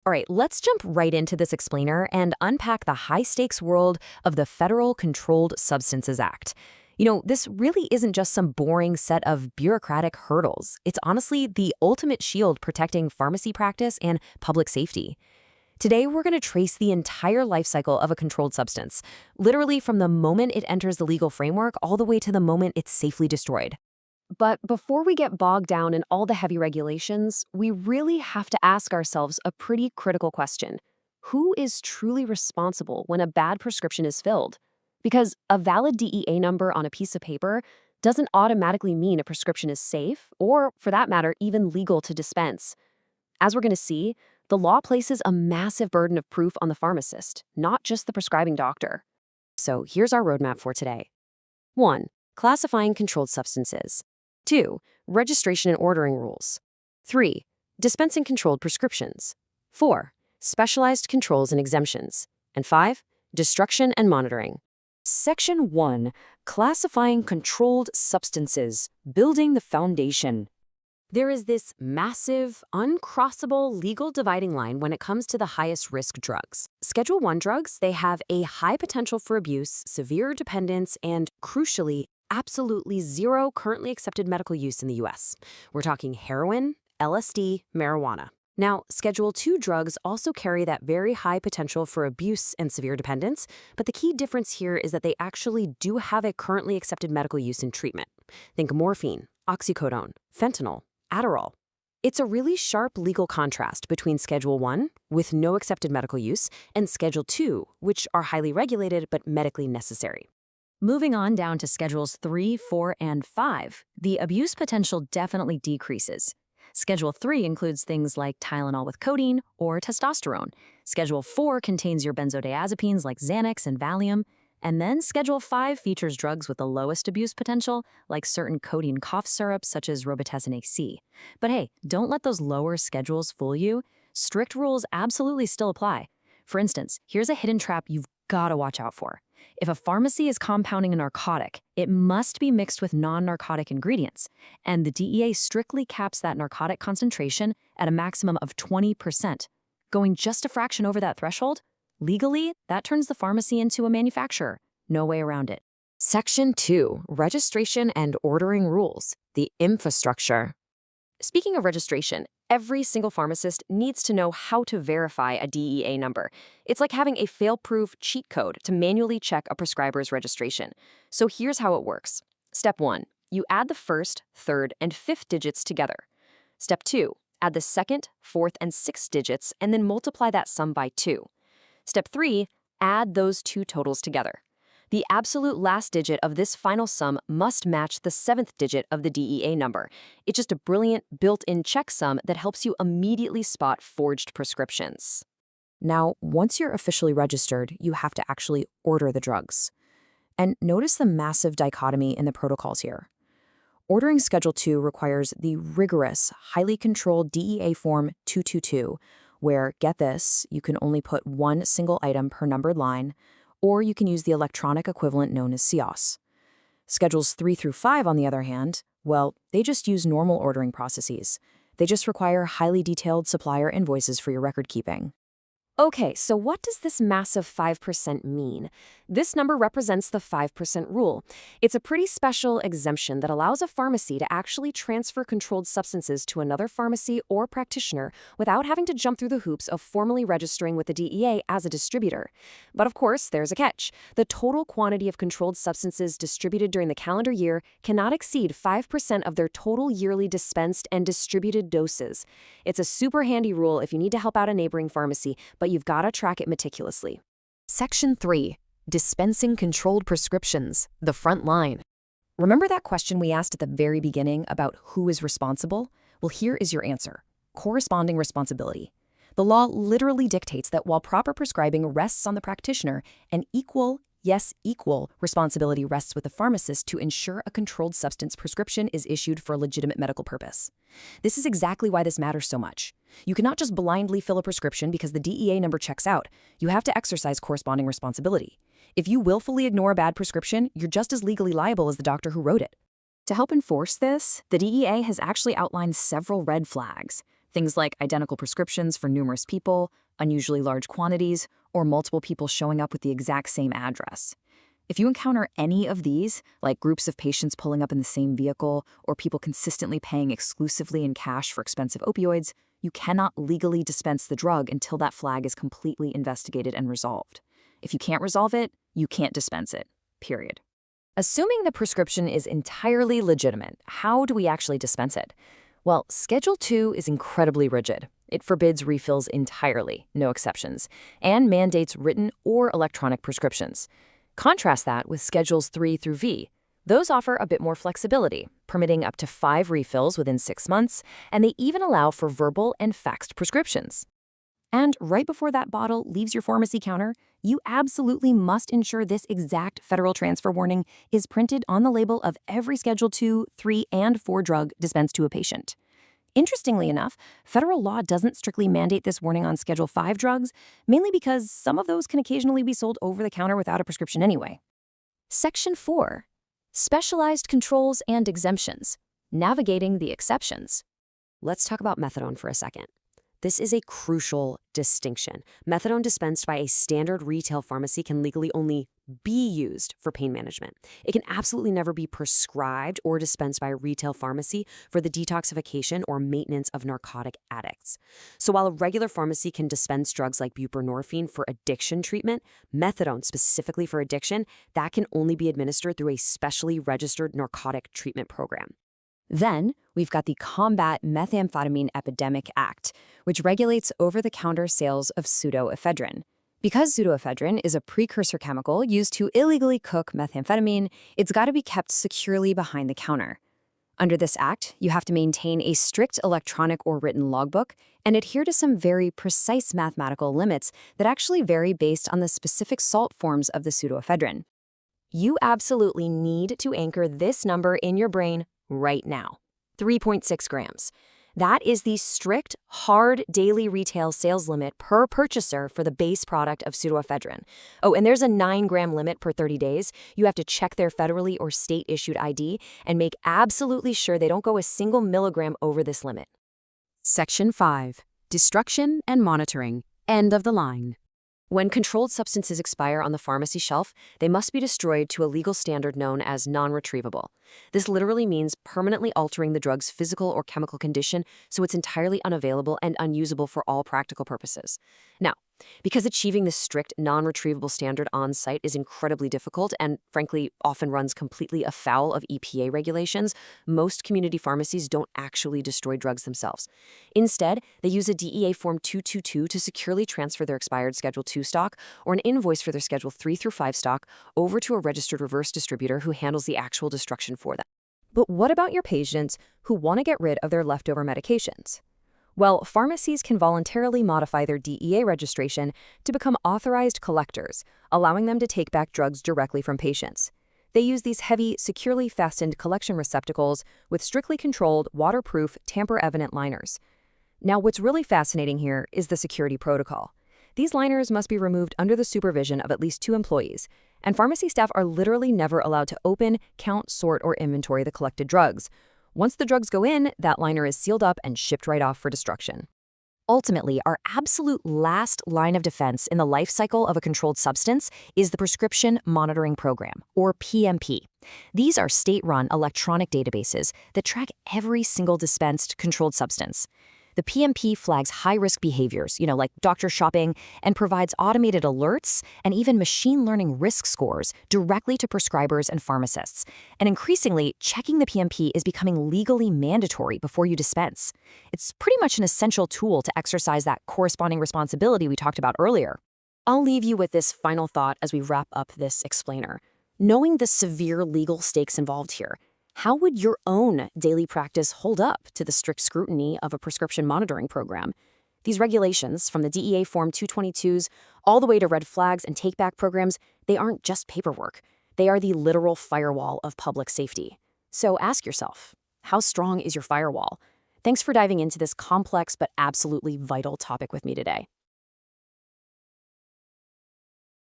All right, let's jump right into this explainer and unpack the high-stakes world of the Federal Controlled Substances Act. This really isn't just some boring set of bureaucratic hurdles. It's honestly the ultimate shield protecting pharmacy practice and public safety. Today, we're going to trace the entire life cycle of a controlled substance, literally from the moment it enters the legal framework all the way to the moment it's safely destroyed. But before we get bogged down in all the heavy regulations, we really have to ask ourselves a pretty critical question. Who is truly responsible when a bad prescription is filled? Because a valid DEA number on a piece of paper doesn't automatically mean a prescription is safe, or, for that matter, even legal to dispense. As we're going to see, the law places a massive burden of proof on the pharmacist, not just the prescribing doctor. So here's our roadmap for today. 1. Classifying controlled substances. 2. Registration and ordering rules. 3. Dispensing controlled prescriptions. 4. Specialized controls and exemptions. And 5. Destruction and monitoring. Section 1. Classifying controlled substances, building the foundation. There is this massive, uncrossable legal dividing line when it comes to the highest risk drugs. Schedule 1 drugs, they have a high potential for abuse, severe dependence, and, crucially, absolutely zero currently accepted medical use in the U.S. We're talking heroin, LSD, marijuana. Now, Schedule 2 drugs also carry that very high potential for abuse and severe dependence, but the key difference here is that they actually do have a currently accepted medical use in treatment. Think morphine, oxycodone, fentanyl, Adderall. It's a really sharp legal contrast between Schedule 1, with no accepted medical use, and Schedule 2, which are highly regulated but medically necessary. Moving on down to Schedules 3, 4, and 5, the abuse potential definitely decreases. Schedule 3 includes things like Tylenol with codeine or testosterone. Schedule 4 contains your benzodiazepines like Xanax and Valium. And then Schedule 5 features drugs with the lowest abuse potential, like certain codeine cough syrups such as Robitussin AC. But hey, don't let those lower schedules fool you. Strict rules absolutely still apply. For instance, here's a hidden trap you've got to watch out for. If a pharmacy is compounding a narcotic, it must be mixed with non-narcotic ingredients, and the DEA strictly caps that narcotic concentration at a maximum of 20%. Going just a fraction over that threshold? Legally, that turns the pharmacy into a manufacturer. No way around it. Section 2. Registration and ordering rules. The infrastructure. Speaking of registration, every single pharmacist needs to know how to verify a DEA number. It's like having a fail-proof cheat code to manually check a prescriber's registration. So here's how it works. Step 1. You add the first, third, and fifth digits together. Step 2. Add the second, fourth, and sixth digits, and then multiply that sum by 2. Step 3. Add those two totals together. The absolute last digit of this final sum must match the seventh digit of the DEA number. It's just a brilliant built-in checksum that helps you immediately spot forged prescriptions. Now, once you're officially registered, you have to actually order the drugs. And notice the massive dichotomy in the protocols here. Ordering Schedule 2 requires the rigorous, highly controlled DEA Form 222, where, get this, you can only put one single item per numbered line, or you can use the electronic equivalent known as CIOS. Schedules 3 through 5, on the other hand, well, they just use normal ordering processes. They just require highly detailed supplier invoices for your record keeping. Okay, so what does this massive 5% mean? This number represents the 5% rule. It's a pretty special exemption that allows a pharmacy to actually transfer controlled substances to another pharmacy or practitioner without having to jump through the hoops of formally registering with the DEA as a distributor. But of course, there's a catch. The total quantity of controlled substances distributed during the calendar year cannot exceed 5% of their total yearly dispensed and distributed doses. It's a super handy rule if you need to help out a neighboring pharmacy, but you've got to track it meticulously. Section 3. Dispensing controlled prescriptions, the front line. Remember that question we asked at the very beginning about who is responsible? Well, here is your answer. Corresponding responsibility. The law literally dictates that while proper prescribing rests on the practitioner, an equal responsibility rests with the pharmacist to ensure a controlled substance prescription is issued for a legitimate medical purpose. This is exactly why this matters so much. You cannot just blindly fill a prescription because the DEA number checks out. You have to exercise corresponding responsibility. If you willfully ignore a bad prescription, you're just as legally liable as the doctor who wrote it. To help enforce this, the DEA has actually outlined several red flags. Things like identical prescriptions for numerous people, unusually large quantities, or multiple people showing up with the exact same address. If you encounter any of these, like groups of patients pulling up in the same vehicle or people consistently paying exclusively in cash for expensive opioids, you cannot legally dispense the drug until that flag is completely investigated and resolved. If you can't resolve it, you can't dispense it, period. Assuming the prescription is entirely legitimate, how do we actually dispense it? Well, Schedule 2 is incredibly rigid. It forbids refills entirely, no exceptions, and mandates written or electronic prescriptions. Contrast that with Schedules 3 through V. Those offer a bit more flexibility, permitting up to 5 refills within 6 months, and they even allow for verbal and faxed prescriptions. And right before that bottle leaves your pharmacy counter, you absolutely must ensure this exact federal transfer warning is printed on the label of every Schedule 2, 3, and 4 drug dispensed to a patient. Interestingly enough, federal law doesn't strictly mandate this warning on Schedule 5 drugs, mainly because some of those can occasionally be sold over the counter without a prescription anyway. Section 4. Specialized Controls and Exemptions. Navigating the Exceptions. Let's talk about methadone for a second. This is a crucial distinction. Methadone dispensed by a standard retail pharmacy can legally only be used for pain management. It can absolutely never be prescribed or dispensed by a retail pharmacy for the detoxification or maintenance of narcotic addicts. So while a regular pharmacy can dispense drugs like buprenorphine for addiction treatment, methadone specifically for addiction, that can only be administered through a specially registered narcotic treatment program. Then, we've got the Combat Methamphetamine Epidemic Act, which regulates over-the-counter sales of pseudoephedrine. Because pseudoephedrine is a precursor chemical used to illegally cook methamphetamine, it's got to be kept securely behind the counter. Under this act, you have to maintain a strict electronic or written logbook and adhere to some very precise mathematical limits that actually vary based on the specific salt forms of the pseudoephedrine. You absolutely need to anchor this number in your brain right now. 3.6 grams. That is the strict, hard daily retail sales limit per purchaser for the base product of pseudoephedrine. Oh, and there's a 9-gram limit per 30 days. You have to check their federally or state-issued ID and make absolutely sure they don't go a single milligram over this limit. Section 5. Destruction and Monitoring. End of the line. When controlled substances expire on the pharmacy shelf, they must be destroyed to a legal standard known as non-retrievable. This literally means permanently altering the drug's physical or chemical condition so it's entirely unavailable and unusable for all practical purposes. Now, because achieving this strict non-retrievable standard on-site is incredibly difficult and, frankly, often runs completely afoul of EPA regulations, most community pharmacies don't actually destroy drugs themselves. Instead, they use a DEA Form 222 to securely transfer their expired Schedule 2 stock or an invoice for their Schedule 3 through 5 stock over to a registered reverse distributor who handles the actual destruction for them. But what about your patients who want to get rid of their leftover medications? Well, pharmacies can voluntarily modify their DEA registration to become authorized collectors, allowing them to take back drugs directly from patients. They use these heavy, securely fastened collection receptacles with strictly controlled, waterproof, tamper-evident liners. Now, what's really fascinating here is the security protocol. These liners must be removed under the supervision of at least 2 employees, and pharmacy staff are literally never allowed to open, count, sort, or inventory the collected drugs. Once the drugs go in, that liner is sealed up and shipped right off for destruction. Ultimately, our absolute last line of defense in the life cycle of a controlled substance is the Prescription Monitoring Program, or PMP. These are state-run electronic databases that track every single dispensed controlled substance. The PMP flags high-risk behaviors, like doctor shopping, and provides automated alerts and even machine learning risk scores directly to prescribers and pharmacists. And increasingly, checking the PMP is becoming legally mandatory before you dispense. It's pretty much an essential tool to exercise that corresponding responsibility we talked about earlier. I'll leave you with this final thought as we wrap up this explainer. Knowing the severe legal stakes involved here, how would your own daily practice hold up to the strict scrutiny of a prescription monitoring program? These regulations, from the DEA Form 222s all the way to red flags and take-back programs, they aren't just paperwork. They are the literal firewall of public safety. So ask yourself, how strong is your firewall? Thanks for diving into this complex but absolutely vital topic with me today.